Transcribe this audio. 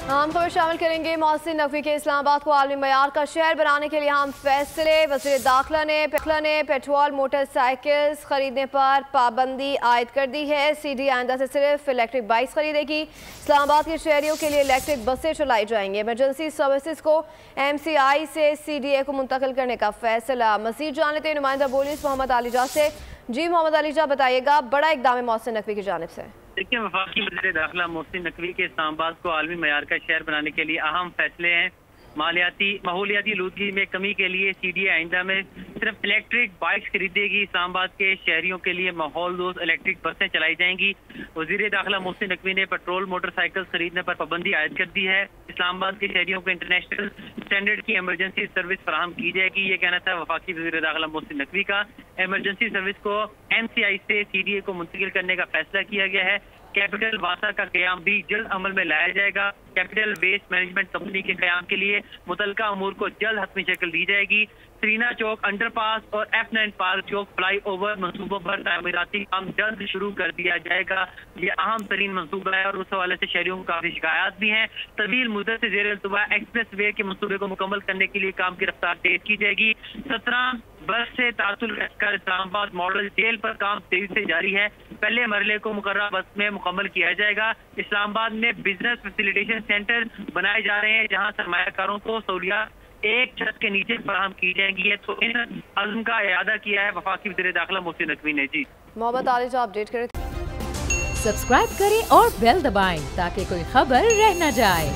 हम खबर शामिल करेंगे। मोहसिन नकवी के इस्लामाबाद को आलमी मयार का शहर बनाने के लिए अहम फैसले। वज़ीर दाखिला ने पेट्रोल मोटरसाइकिल्स खरीदने पर पाबंदी आयद कर दी है। सीडी आइंदा से सिर्फ इलेक्ट्रिक बाइक्स खरीदेगी। इस्लामाबाद के शहरियों के लिए इलेक्ट्रिक बसें चलाई जाएंगी। इमरजेंसी सर्विसेज को MCI से CDA को मुंतकिल करने का फैसला। मज़ीद जान लेते हैं नुमाइंदा बोलीस मोहम्मद अलीजा से। जी मोहम्मद अलीजा, बताइएगा, बड़ा इक़दाम है मोहसिन नकवी की जानिब से। देखिए, वफाकी वज़ीर दाखिला मोहसिन नकवी के इस्लामाबाद को आलमी मयार का शहर बनाने के लिए अहम फैसले हैं। माहौलियाती आलूदगी में कमी के लिए CDA आइंदा में सिर्फ इलेक्ट्रिक बाइक्स खरीदेगी। इस्लामाबाद के शहरियों के लिए माहौल दोस्त इलेक्ट्रिक बसें चलाई जाएंगी। वज़ीर दाखिला मोहसिन नकवी ने पेट्रोल मोटरसाइकिल खरीदने पर पाबंदी आयद कर दी है। इस्लामाबाद के शहरियों को इंटरनेशनल स्टैंडर्ड की इमरजेंसी सर्विस फराहम की जाएगी। ये कहना था वफाकी वज़ीर दाखिला मोहसिन नकवी का। इमरजेंसी सर्विस को MCI से CDA को मुंतकिल करने का फैसला किया गया है। कैपिटल वासा का क़याम भी जल्द अमल में लाया जाएगा। कैपिटल वेस्ट मैनेजमेंट कंपनी के क़याम के लिए मुतलका अमूर को जल्द हतमी शक्ल दी जाएगी। सरीना चौक अंडरपास और F9 पार्क चौक फ्लाई ओवर मनसूबों पर तामीराती काम जल्द शुरू कर दिया जाएगा। ये अहम तरीन मनसूबा है और उस हवाले से शहरियों को काफी शिकायत भी हैं। तवील मुद्दत से ज़ेर अल्तवा एक्सप्रेस वे के मनसूबे को मुकम्मल करने के लिए काम की रफ्तार तेज की जाएगी। 17 बस से तासुल कर इस्लामाबाद मॉडल जेल पर काम तेजी से जारी है। पहले मरले को मुकर्रर बस में मुकम्मल किया जाएगा। इस्लामाबाद में बिजनेस फैसिलिटेशन सेंटर बनाए जा रहे हैं, जहां सरमायाकारों को सहूलियात एक छत के नीचे फराहम की जाएंगी। तो इन अज़्म का इरादा किया है वफाकी वज़ीर दाखिला मोहसिन नकवी ने। जी मोहम्मद आलिजा अपडेट करें। सब्सक्राइब करें और बेल दबाएं ताकि कोई खबर रह न जाए।